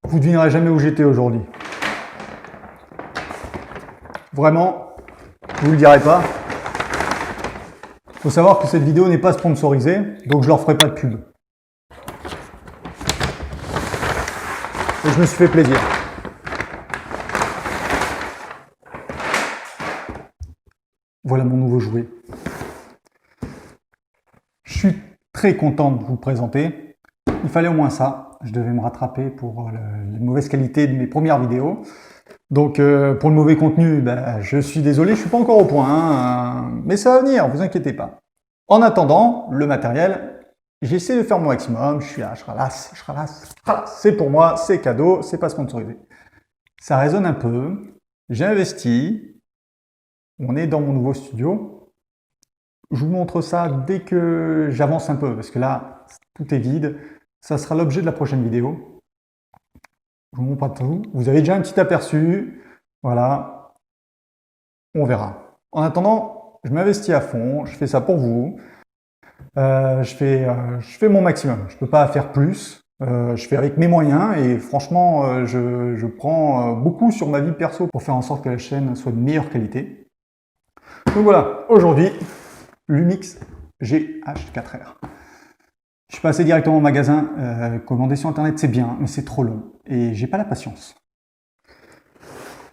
Vous ne devinerez jamais où j'étais aujourd'hui. Vraiment, je vous le dirai pas. Il faut savoir que cette vidéo n'est pas sponsorisée, donc je leur ferai pas de pub. Et je me suis fait plaisir. Voilà mon nouveau jouet. Je suis très content de vous le présenter. Il fallait au moins ça. Je devais me rattraper pour les mauvaises qualités de mes premières vidéos. Donc pour le mauvais contenu, je suis désolé, je suis pas encore au point, hein, mais ça va venir, vous inquiétez pas. En attendant, le matériel, j'essaie de faire mon maximum, je suis là, je ralasse, c'est pour moi, c'est cadeau, c'est pas sponsorisé. Ça résonne un peu, j'ai investi, on est dans mon nouveau studio. Je vous montre ça dès que j'avance un peu, parce que là, tout est vide. Ça sera l'objet de la prochaine vidéo. Je vous montre pas tout. Vous avez déjà un petit aperçu. Voilà. On verra. En attendant, je m'investis à fond. Je fais ça pour vous. Je fais mon maximum. Je peux pas faire plus. Je fais avec mes moyens et franchement, je prends beaucoup sur ma vie perso pour faire en sorte que la chaîne soit de meilleure qualité. Donc voilà, aujourd'hui, Lumix GH4R. Je suis passé directement au magasin, commander sur internet c'est bien, mais c'est trop long et j'ai pas la patience.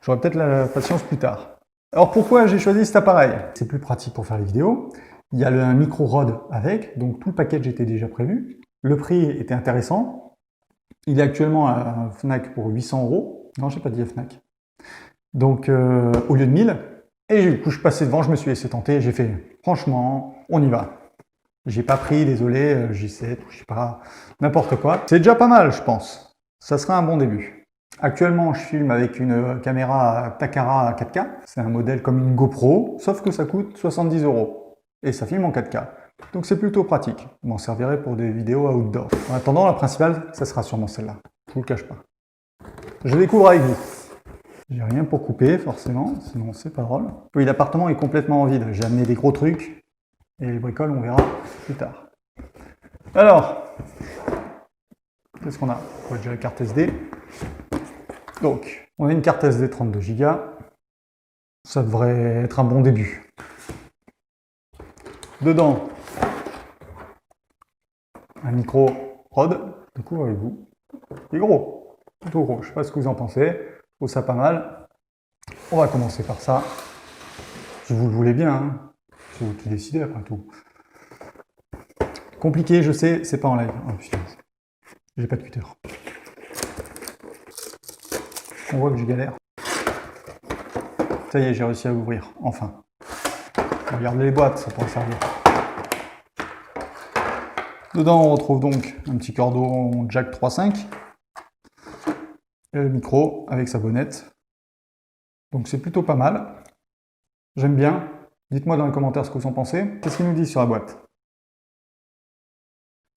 J'aurai peut-être la patience plus tard. Alors pourquoi j'ai choisi cet appareil? C'est plus pratique pour faire les vidéos. Il y a un micro Rode avec, donc tout le package était déjà prévu. Le prix était intéressant. Il est actuellement à Fnac pour 800 €. Non, j'ai pas dit à Fnac. Donc au lieu de 1000. Et du coup je suis passé devant, je me suis laissé tenter, j'ai fait franchement, on y va. J'ai pas pris, désolé, J7 ou je sais pas, n'importe quoi. C'est déjà pas mal, je pense. Ça sera un bon début. Actuellement, je filme avec une caméra Takara 4K. C'est un modèle comme une GoPro, sauf que ça coûte 70 €. Et ça filme en 4K. Donc c'est plutôt pratique. Je m'en servirai pour des vidéos outdoor. En attendant, la principale, ça sera sûrement celle-là. Je vous le cache pas. Je découvre avec vous. J'ai rien pour couper, forcément, sinon c'est pas drôle. Oui, l'appartement est complètement vide. J'ai amené des gros trucs. Et les bricoles, on verra plus tard. Alors, qu'est-ce qu'on a? On voit déjà la carte SD. Donc, on a une carte SD 32 Go. Ça devrait être un bon début. Dedans, un micro Rode. Du coup, avec vous. Il est gros, plutôt gros. Je ne sais pas ce que vous en pensez. Je trouve ça pas mal. On va commencer par ça. Si vous le voulez bien, hein. C'est vous qui décidez après tout. Compliqué, je sais, c'est pas en live. Oh putain, j'ai pas de cutter. On voit que je galère. Ça y est, j'ai réussi à l'ouvrir, enfin. Regardez les boîtes, ça pourrait servir. Dedans, on retrouve donc un petit cordon jack 3.5. Et le micro avec sa bonnette. Donc c'est plutôt pas mal. J'aime bien. Dites-moi dans les commentaires ce que vous en pensez. Qu'est-ce qu'il nous dit sur la boîte?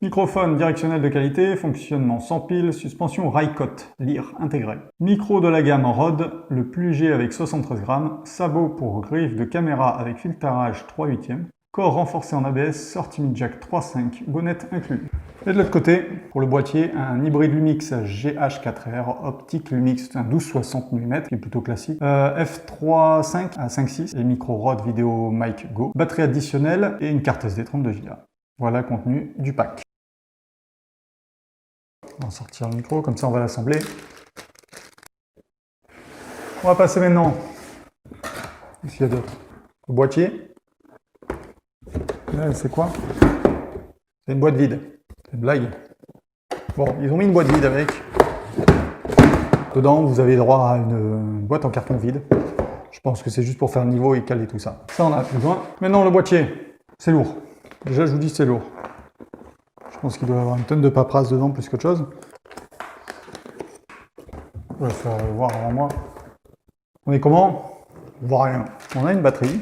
Microphone directionnel de qualité, fonctionnement sans pile, suspension Rycote, lyre intégré. Micro de la gamme Rode, le plus léger avec 73 grammes, sabot pour griffe de caméra avec filtrage 3/8, corps renforcé en ABS, sortie mid jack 3.5, bonnette inclus. Et de l'autre côté, pour le boîtier, un hybride Lumix GH4R, optique Lumix, un 12-60 mm, qui est plutôt classique, f3.5 à 5.6 et micro Rode Video Mic Go, batterie additionnelle et une carte SD 32 Go. Voilà le contenu du pack. On va sortir le micro, comme ça on va l'assembler. On va passer maintenant, qu'est-ce qu'il y a d'autre? Au boîtier. Là, c'est quoi? C'est une boîte vide. C'est une blague. Bon, ils ont mis une boîte vide avec. Dedans, vous avez droit à une boîte en carton vide. Je pense que c'est juste pour faire le niveau et caler tout ça. Ça, on a plus besoin. Maintenant, le boîtier, c'est lourd. Déjà, je vous dis, c'est lourd. Je pense qu'il doit y avoir une tonne de paperasse dedans, plus qu'autre chose. Je vais faire voir avant moi. On est comment? On voit rien. On a une batterie.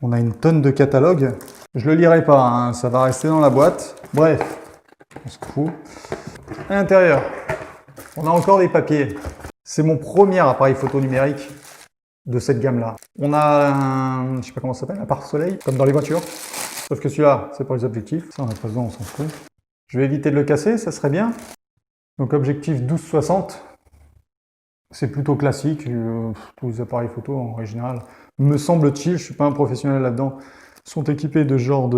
On a une tonne de catalogue. Je le lirai pas, hein, ça va rester dans la boîte. Bref, on s'en fout. À l'intérieur, on a encore des papiers. C'est mon premier appareil photo numérique de cette gamme-là. On a un, je sais pas comment ça s'appelle, un pare-soleil, comme dans les voitures. Sauf que celui-là, c'est pour les objectifs. Ça, on a pas besoin, on s'en fout. Je vais éviter de le casser, ça serait bien. Donc objectif 12-60, c'est plutôt classique. Tous les appareils photo en général, me semble-t-il, je suis pas un professionnel là-dedans, sont équipés de ce genre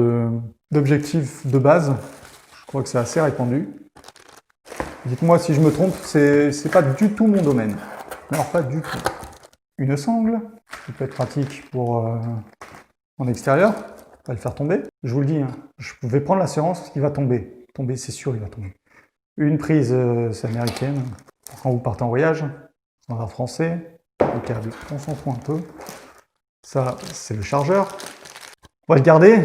d'objectifs de base. Je crois que c'est assez répandu. Dites-moi si je me trompe, c'est pas du tout mon domaine. Alors pas du tout. Une sangle, qui peut être pratique pour en extérieur, pas le faire tomber. Je vous le dis, hein, je vais prendre l'assurance qu'il va tomber. Tomber, c'est sûr, il va tomber. Une prise, c'est américaine, quand vous partez en voyage, standard français, le câble, on s'en fout un peu. Ça, c'est le chargeur. On va le garder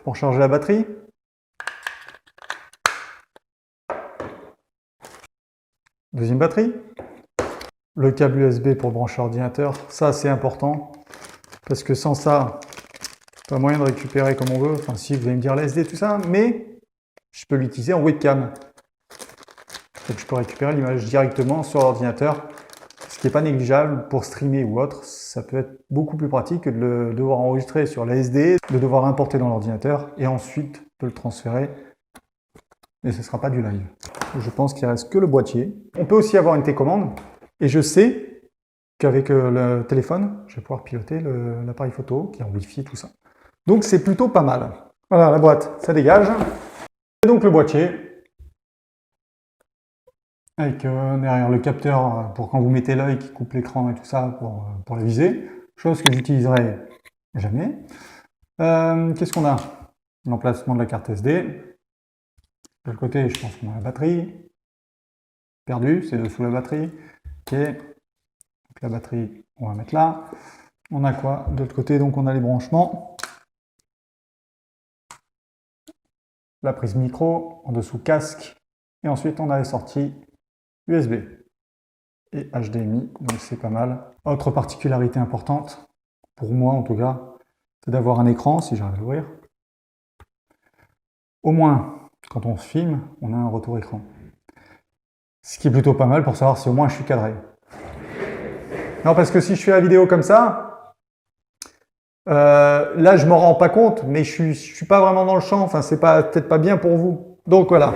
pour charger la batterie. Deuxième batterie. Le câble USB pour brancher l'ordinateur, ça c'est important, parce que sans ça, pas moyen de récupérer comme on veut. Enfin si, vous allez me dire la SD tout ça, mais je peux l'utiliser en webcam. Donc je peux récupérer l'image directement sur l'ordinateur, ce qui n'est pas négligeable pour streamer ou autre. Ça peut être beaucoup plus pratique que de le devoir enregistrer sur la SD, de devoir importer dans l'ordinateur et ensuite de le transférer. Et ce ne sera pas du live. Je pense qu'il ne reste que le boîtier. On peut aussi avoir une télécommande. Et je sais qu'avec le téléphone, je vais pouvoir piloter l'appareil photo qui est en Wi-Fi, tout ça. Donc c'est plutôt pas mal. Voilà, la boîte, ça dégage. Et donc le boîtier, avec derrière le capteur pour quand vous mettez l'œil qui coupe l'écran et tout ça pour la visée. Chose que j'utiliserai jamais. Qu'est-ce qu'on a? L'emplacement de la carte SD. De l'autre côté, je pense qu'on a la batterie. Perdue, c'est dessous la batterie. Ok, donc la batterie, on va mettre là. On a quoi de l'autre côté? Donc on a les branchements. La prise micro, en dessous casque. Et ensuite on a les sorties USB et HDMI, donc c'est pas mal. Autre particularité importante, pour moi en tout cas, c'est d'avoir un écran, si j'arrive à l'ouvrir. Au moins, quand on filme, on a un retour écran. Ce qui est plutôt pas mal pour savoir si au moins je suis cadré. Non, parce que si je fais la vidéo comme ça, là je m'en rends pas compte, mais je suis pas vraiment dans le champ, enfin c'est peut-être pas bien pour vous. Donc voilà.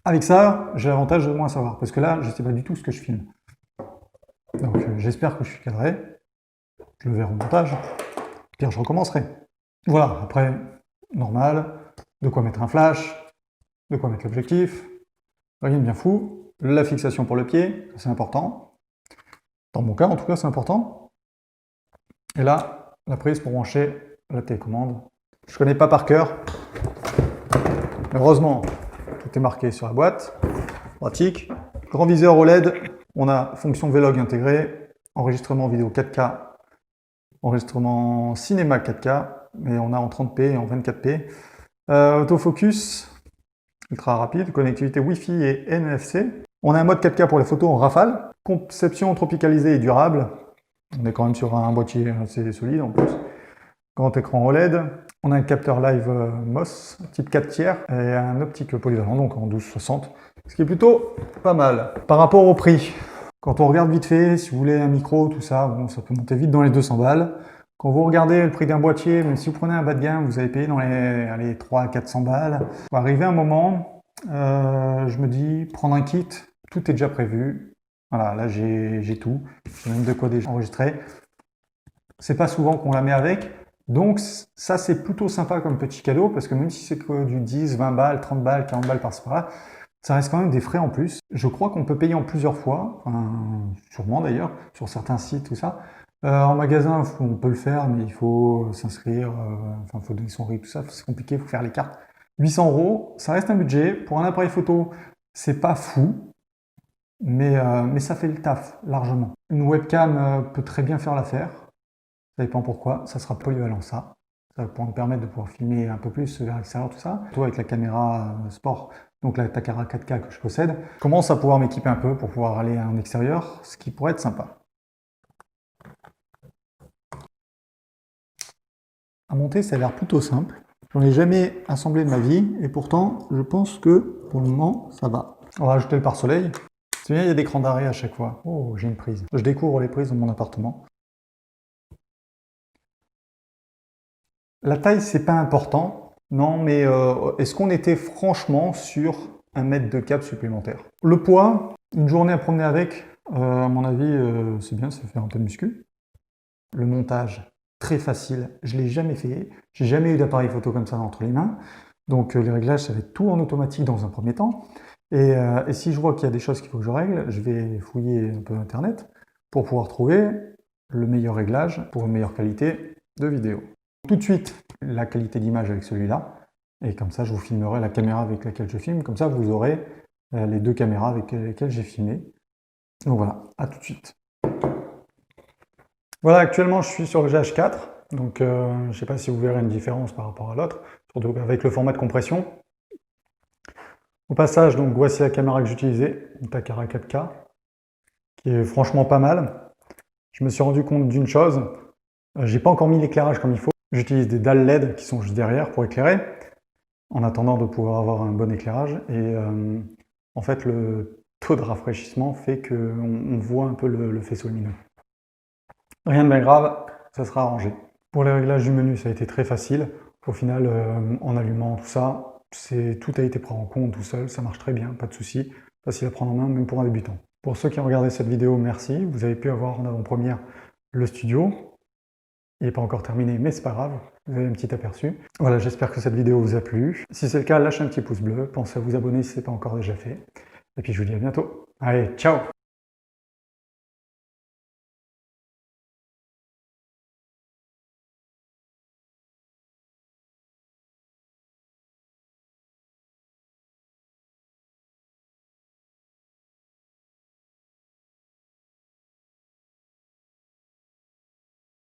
Avec ça, j'ai l'avantage de moins savoir, parce que là, je sais pas du tout ce que je filme. Donc j'espère que je suis cadré. Je le verrai au montage. Pire, je recommencerai. Voilà, après, normal, de quoi mettre un flash, de quoi mettre l'objectif, rien de bien fou. La fixation pour le pied, c'est important. Dans mon cas, en tout cas, c'est important. Et là, la prise pour brancher la télécommande. Je ne connais pas par cœur. Heureusement, tout est marqué sur la boîte. Pratique. Grand viseur OLED. On a fonction Vlog intégrée, enregistrement vidéo 4K, enregistrement cinéma 4K, mais on a en 30p et en 24p. Autofocus, ultra rapide, connectivité Wi-Fi et NFC. On a un mode 4K pour les photos en rafale. Conception tropicalisée et durable. On est quand même sur un boîtier assez solide en plus. Grand écran OLED. On a un capteur live MOS, type 4 tiers, et un optique polyvalent, donc en 12-60. Ce qui est plutôt pas mal. Par rapport au prix, quand on regarde vite fait, si vous voulez un micro, tout ça, bon, ça peut monter vite dans les 200 balles. Quand vous regardez le prix d'un boîtier, même si vous prenez un bas de gamme, vous allez payer dans les 300 à 400 balles. Va arriver un moment, je me dis, prendre un kit, tout est déjà prévu. Voilà, là j'ai tout, j'ai même de quoi déjà enregistrer. C'est pas souvent qu'on la met avec, donc ça c'est plutôt sympa comme petit cadeau, parce que même si c'est que du 10, 20 balles, 30 balles, 40 balles par-ci par-là, ça reste quand même des frais en plus. Je crois qu'on peut payer en plusieurs fois, enfin, sûrement d'ailleurs, sur certains sites, tout ça. En magasin, on peut le faire, mais il faut s'inscrire, enfin, il faut donner son RIB, tout ça, c'est compliqué, il faut faire les cartes. 800 €, ça reste un budget. Pour un appareil photo, c'est pas fou, mais ça fait le taf, largement. Une webcam peut très bien faire l'affaire, ça dépend pourquoi, ça sera polyvalent ça. Ça va me permettre de pouvoir filmer un peu plus vers l'extérieur, tout ça. Surtout avec la caméra sport, donc la Takara 4K que je possède. Je commence à pouvoir m'équiper un peu pour pouvoir aller en extérieur, ce qui pourrait être sympa. À monter, ça a l'air plutôt simple. J'en ai jamais assemblé de ma vie, et pourtant, je pense que pour le moment, ça va. On va rajouter le pare-soleil. C'est bien, il y a des crans d'arrêt à chaque fois. Oh, j'ai une prise. Je découvre les prises dans mon appartement. La taille, c'est pas important, Non, mais est-ce qu'on était franchement sur 1 mètre de câble supplémentaire? Le poids, une journée à promener avec, à mon avis, c'est bien, ça fait un peu de muscu. Le montage, très facile, je ne l'ai jamais fait, j'ai jamais eu d'appareil photo comme ça entre les mains, donc les réglages, ça va être tout en automatique dans un premier temps, et si je vois qu'il y a des choses qu'il faut que je règle, je vais fouiller un peu internet pour pouvoir trouver le meilleur réglage pour une meilleure qualité de vidéo. Tout de suite, la qualité d'image avec celui-là, et comme ça je vous filmerai la caméra avec laquelle je filme, comme ça vous aurez les 2 caméras avec lesquelles j'ai filmé. Donc voilà, à tout de suite. Voilà, actuellement je suis sur le GH4, donc je ne sais pas si vous verrez une différence par rapport à l'autre, surtout avec le format de compression. Au passage, donc voici la caméra que j'utilisais, une Takara 4K, qui est franchement pas mal. Je me suis rendu compte d'une chose, j'ai pas encore mis l'éclairage comme il faut. J'utilise des dalles LED qui sont juste derrière pour éclairer, en attendant de pouvoir avoir un bon éclairage. Et en fait, le taux de rafraîchissement fait qu'on voit un peu le faisceau lumineux. Rien de bien grave, ça sera arrangé. Pour les réglages du menu, ça a été très facile. Au final, en allumant tout ça, tout a été pris en compte tout seul, ça marche très bien, pas de souci. Facile à prendre en main, même pour un débutant. Pour ceux qui ont regardé cette vidéo, merci. Vous avez pu avoir en avant-première le studio. Il n'est pas encore terminé, mais c'est pas grave, vous avez un petit aperçu. Voilà, j'espère que cette vidéo vous a plu. Si c'est le cas, lâchez un petit pouce bleu, pensez à vous abonner si ce n'est pas encore déjà fait. Et puis je vous dis à bientôt. Allez, ciao!